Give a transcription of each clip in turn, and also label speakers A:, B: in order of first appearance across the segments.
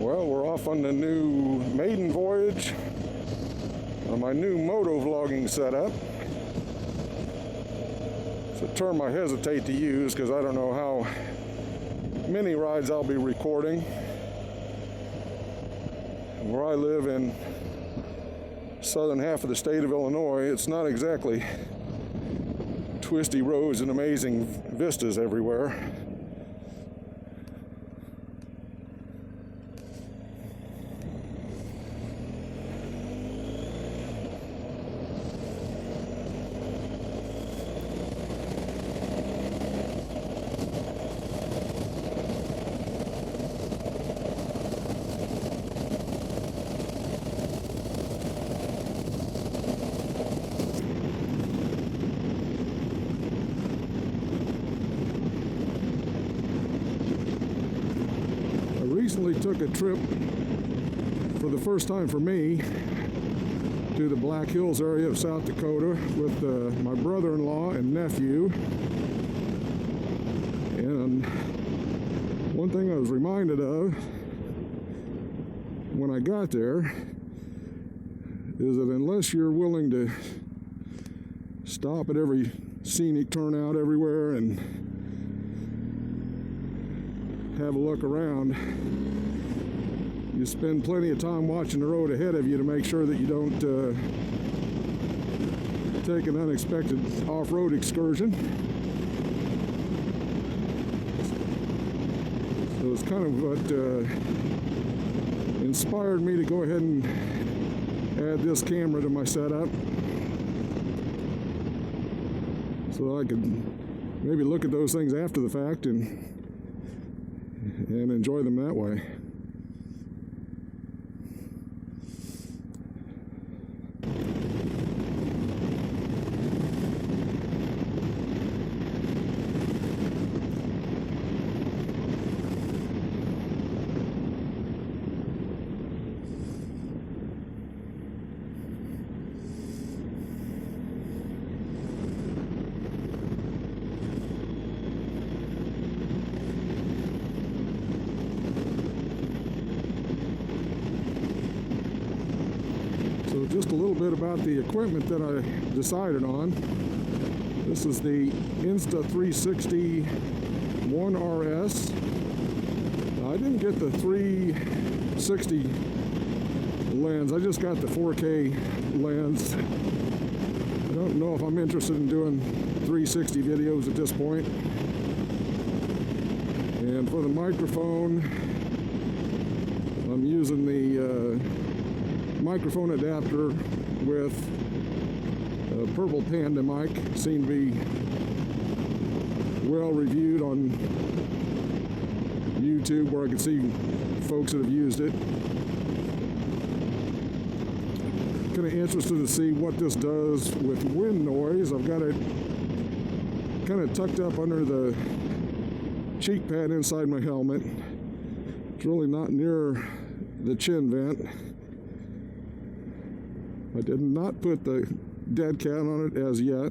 A: Well, we're off on the new maiden voyage on my new motovlogging setup. It's a term I hesitate to use because I don't know how many rides I'll be recording. Where I live in southern half of the state of Illinois, it's not exactly twisty roads and amazing vistas everywhere. Recently took a trip for the first time for me to the Black Hills area of South Dakota with my brother-in-law and nephew. And one thing I was reminded of when I got there is that unless you're willing to stop at every scenic turnout everywhere and have a look around, you spend plenty of time watching the road ahead of you to make sure that you don't take an unexpected off-road excursion. So it's kind of what inspired me to go ahead and add this camera to my setup so that I could maybe look at those things after the fact and enjoy them that way. So just a little bit about the equipment that I decided on. This is the Insta360 1RS. I didn't get the 360 lens, I just got the 4K lens. I don't know if I'm interested in doing 360 videos at this point. And for the microphone, I'm using the microphone adapter with a Purple Panda mic. Seemed to be well reviewed on YouTube, where I could see folks that have used it. Kind of interested to see what this does with wind noise. I've got it kind of tucked up under the cheek pad inside my helmet. It's really not near the chin vent. I did not put the dead cat on it as yet.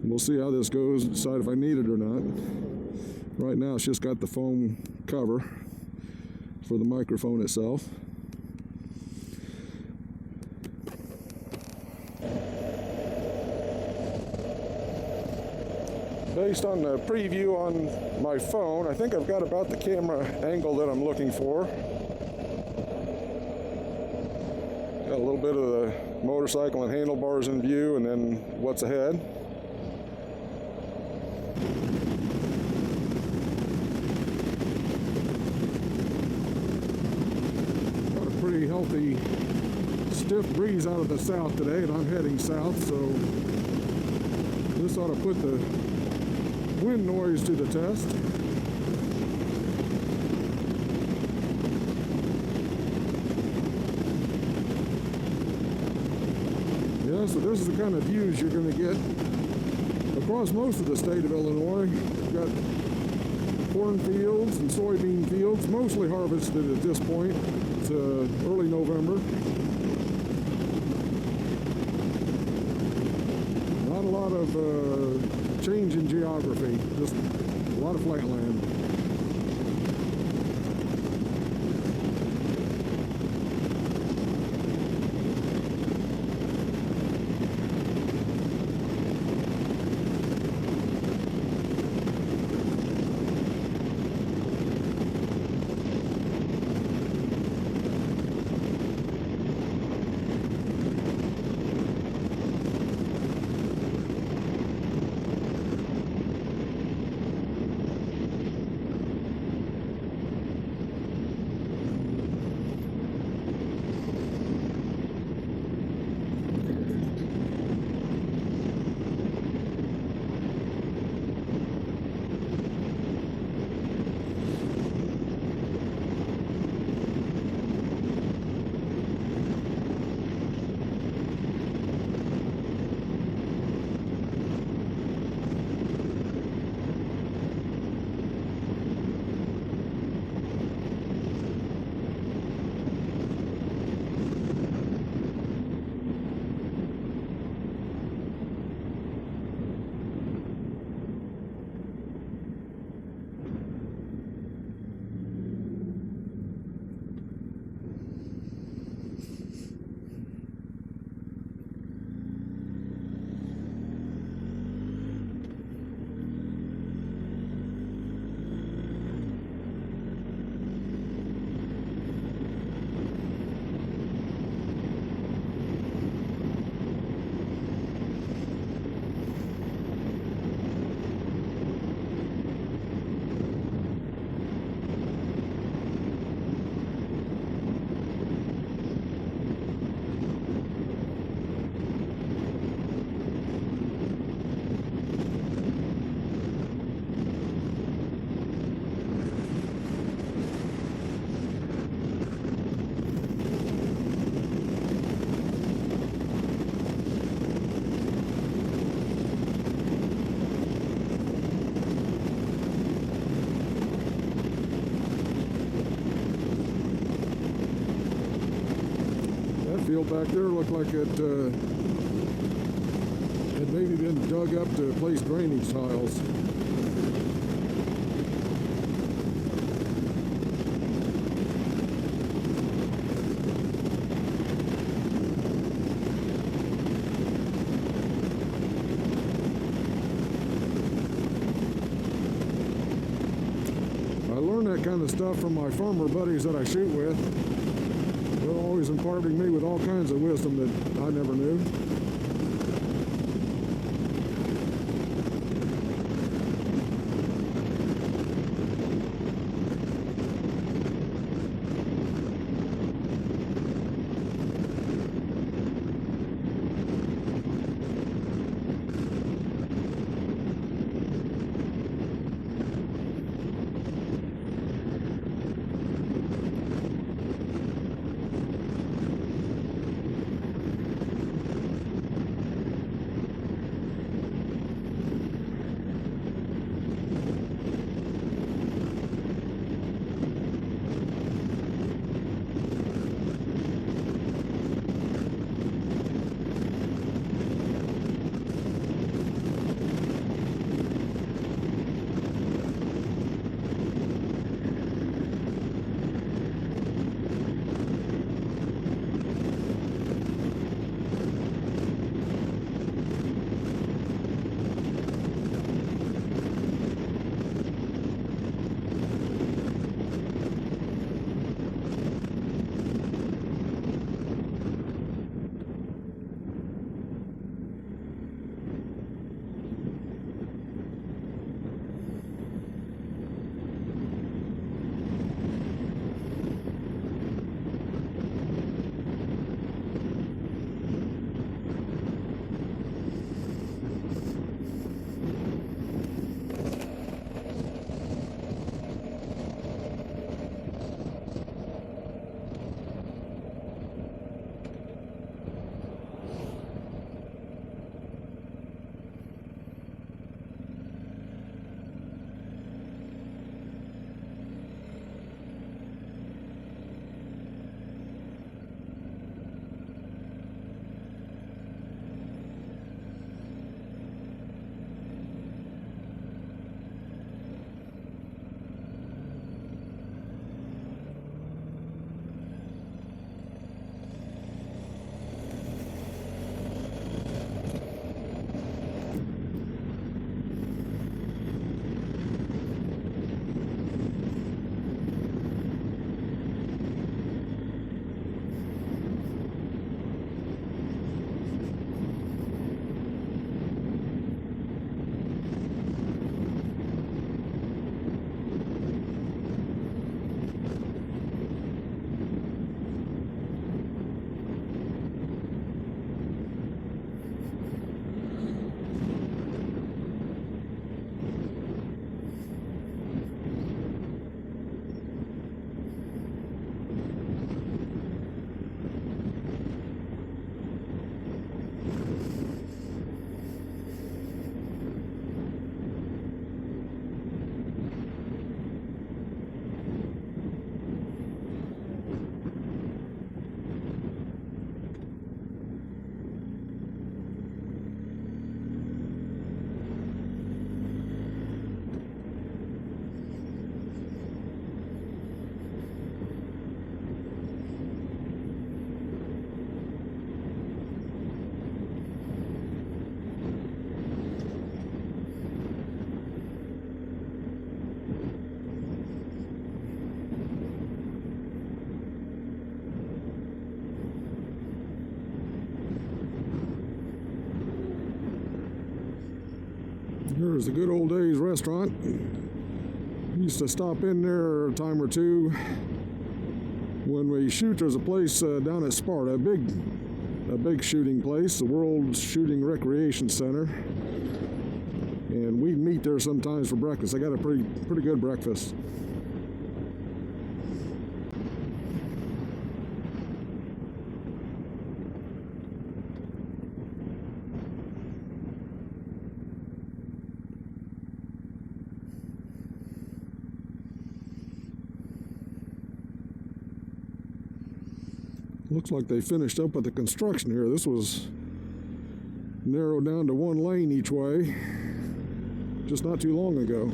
A: We'll see how this goes, decide if I need it or not. Right now it's just got the foam cover for the microphone itself. Based on the preview on my phone, I think I've got about the camera angle that I'm looking for. Got a little bit of the motorcycle and handlebars in view, and then what's ahead. Got a pretty healthy, stiff breeze out of the south today, and I'm heading south, so this ought to put the wind noise to the test. So this is the kind of views you're going to get across most of the state of Illinois. We've got cornfields and soybean fields, mostly harvested at this point. It's early November. Not a lot of change in geography, just a lot of flat land. field back there looked like it had maybe been dug up to place drainage tiles. I learned that kind of stuff from my farmer buddies that I shoot with. They're always imparting me with all kinds of wisdom that I never knew. Here's the Good Old Days restaurant. Used to stop in there a time or two when we shoot. There's a place down at Sparta, a big shooting place, the World Shooting Recreation Center, and we meet there sometimes for breakfast. They got a pretty good breakfast. Looks like they finished up with the construction here. This was narrowed down to one lane each way just not too long ago.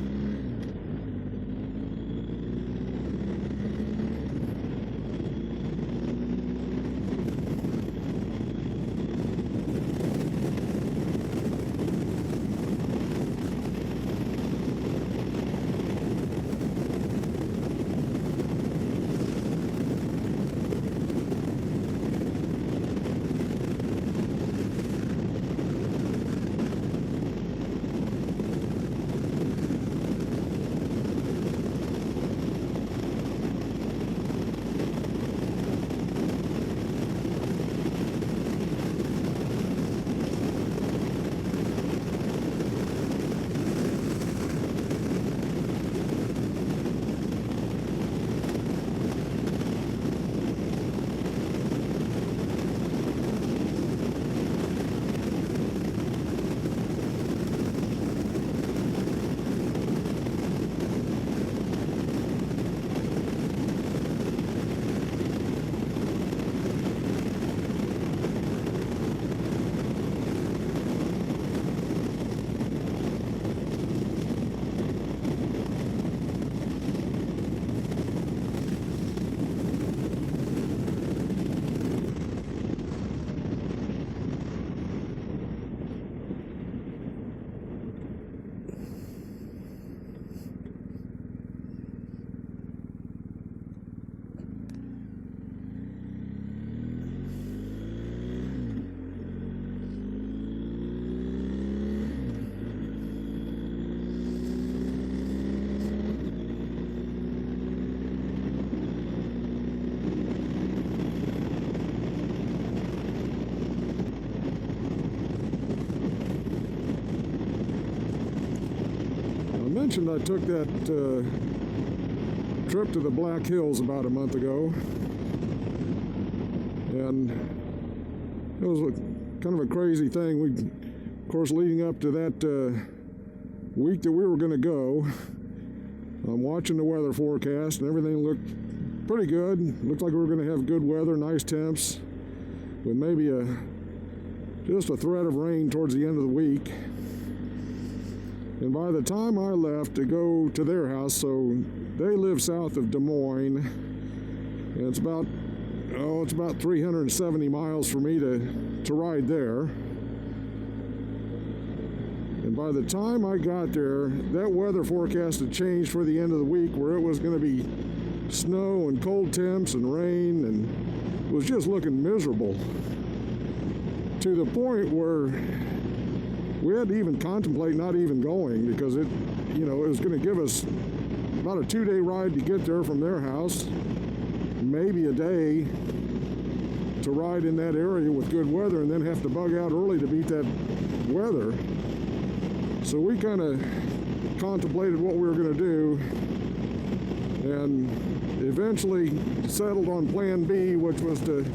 A: I took that trip to the Black Hills about a month ago, and it was kind of a crazy thing. We, of course, leading up to that week that we were going to go, I'm watching the weather forecast, and everything looked pretty good. Looked like we were going to have good weather, nice temps, with maybe just a threat of rain towards the end of the week. And by the time I left to go to their house, so they live south of Des Moines, and it's about 370 miles for me to ride there. And by the time I got there, that weather forecast had changed for the end of the week, where it was going to be snow and cold temps and rain, and it was just looking miserable, to the point where we had to even contemplate not even going, because it was going to give us about a 2-day ride to get there from their house, maybe a day to ride in that area with good weather, and then have to bug out early to beat that weather. So we kind of contemplated what we were going to do, and eventually settled on plan B, which was to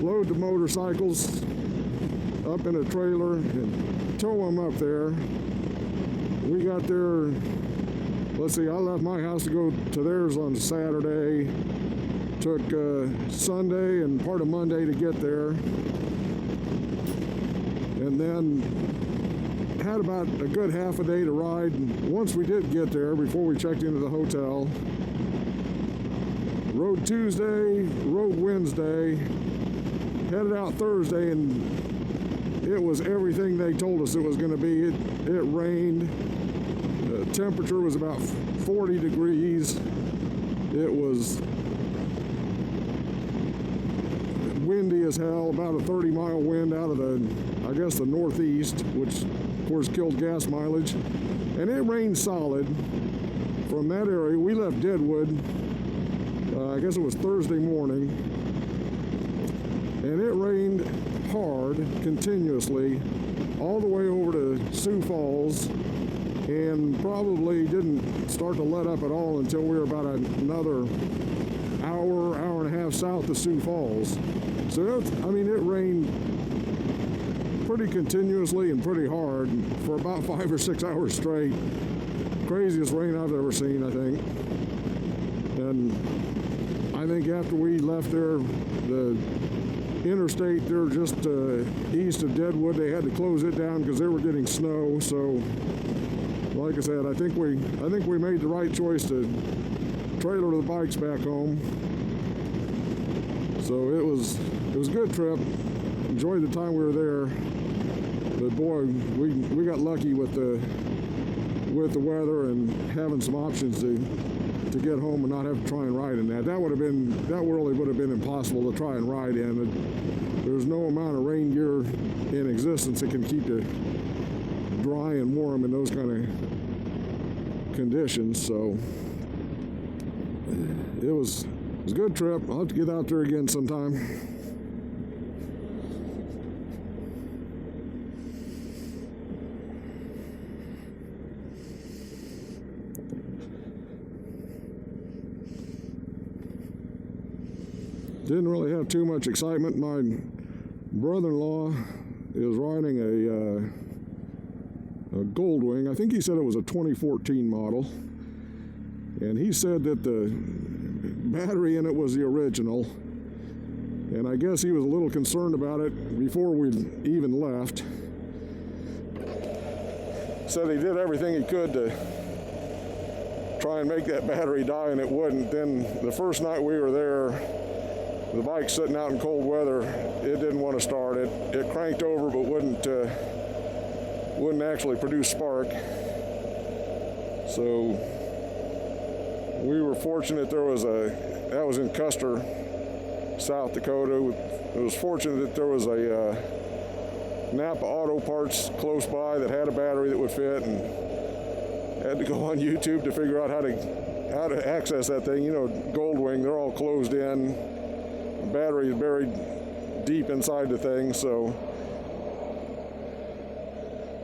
A: load the motorcycles up in a trailer and tow them up there. We got there, let's see, I left my house to go to theirs on Saturday, took Sunday and part of Monday to get there, and then had about a good half a day to ride. And once we did get there, before we checked into the hotel, rode Tuesday, rode Wednesday, headed out Thursday, and it was everything they told us it was going to be. It rained. The temperature was about 40 degrees. It was windy as hell, about a 30-mile wind out of the northeast, which of course killed gas mileage. And it rained solid from that area. We left Deadwood, I guess it was Thursday morning, and it rained hard, continuously, all the way over to Sioux Falls, and probably didn't start to let up at all until we were about another hour and a half south of Sioux Falls. So it rained pretty continuously and pretty hard for about 5 or 6 hours straight. Craziest rain I've ever seen, I think. And I I think after we left there, the interstate there just east of Deadwood, they had to close it down because they were getting snow. So, like I said, I think we made the right choice to trailer the bikes back home. So it was a good trip. Enjoyed the time we were there. But boy, we got lucky with the weather and having some options to get home and not have to try and ride in that. That really would have been impossible to try and ride in. There's no amount of rain gear in existence that can keep you dry and warm in those kind of conditions. So it was a good trip. I'll have to get out there again sometime. Didn't really have too much excitement. My brother-in-law is riding a Goldwing. I think he said it was a 2014 model. And he said that the battery in it was the original. And I guess he was a little concerned about it before we even left. Said he did everything he could to try and make that battery die, and it wouldn't. Then the first night we were there, the bike sitting out in cold weather, it didn't want to start. It cranked over but wouldn't actually produce spark. So we were fortunate that was in Custer, South Dakota. It was fortunate that there was a Napa Auto Parts close by that had a battery that would fit, and had to go on YouTube to figure out how to access that thing. You know, Goldwing, they're all closed in. The battery is buried deep inside the thing, so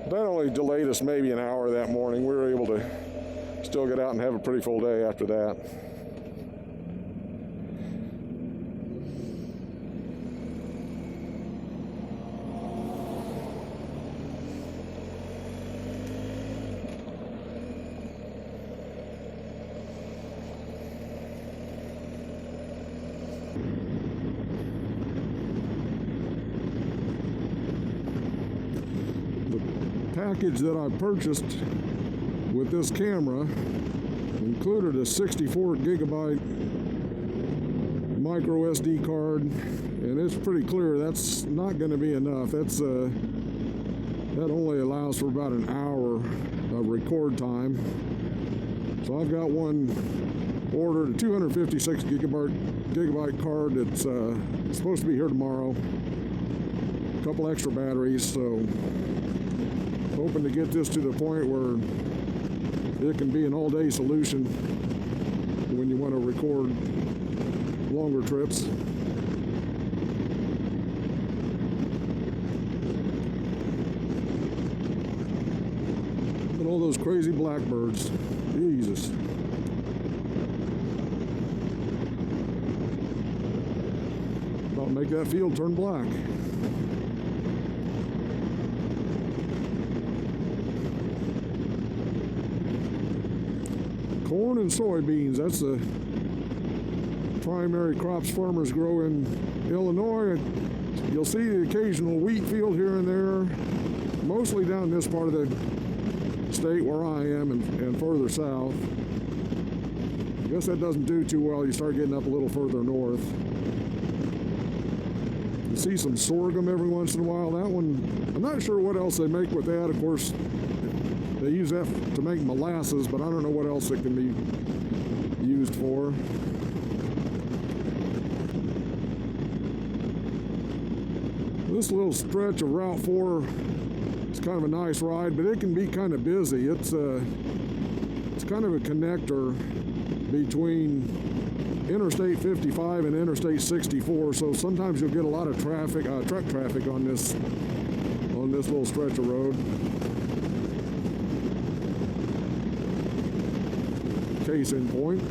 A: that only delayed us maybe an hour that morning. We were able to still get out and have a pretty full day after that. Package that I purchased with this camera included a 64 gigabyte micro SD card, and it's pretty clear that's not going to be enough. That only allows for about an hour of record time. So I've got one ordered, a 256 gigabyte card that's supposed to be here tomorrow. A couple extra batteries, so hoping to get this to the point where it can be an all-day solution when you want to record longer trips. And all those crazy blackbirds. Jesus. About to make that field turn black. Corn and soybeans, that's the primary crops farmers grow in Illinois. You'll see the occasional wheat field here and there, mostly down this part of the state where I am and further south. I guess that doesn't do too well. You start getting up a little further north. You see some sorghum every once in a while. That one, I'm not sure what else they make with that. Of course, they use that to make molasses, but I don't know what else it can be used for. This little stretch of Route 4 is kind of a nice ride, but it can be kind of busy. It's kind of a connector between Interstate 55 and Interstate 64, so sometimes you'll get a lot of traffic, truck traffic on this little stretch of road. Case in point.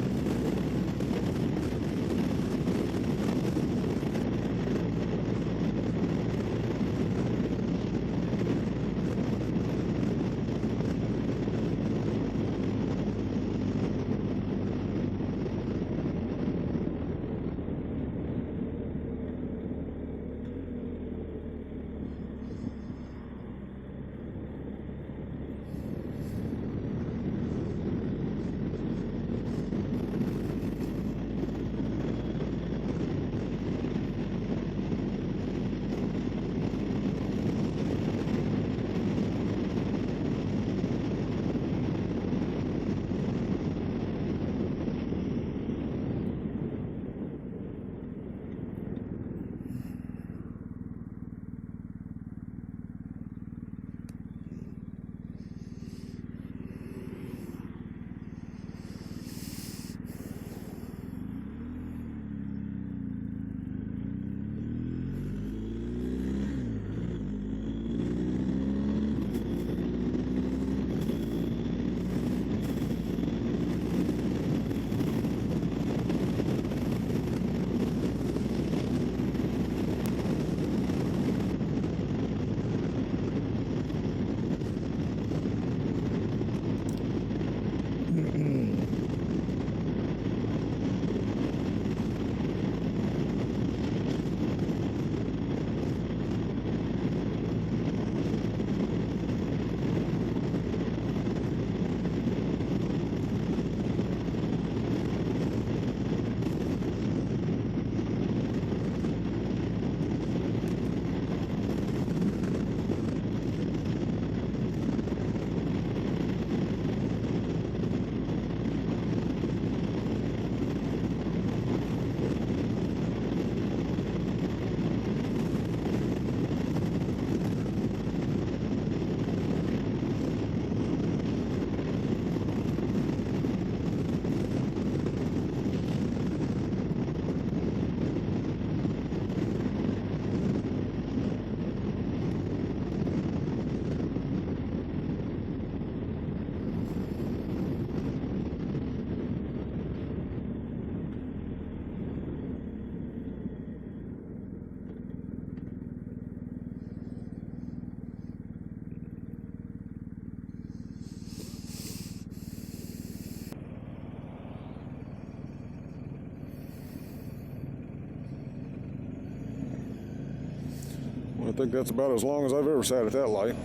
A: think that's about as long as I've ever sat at that light.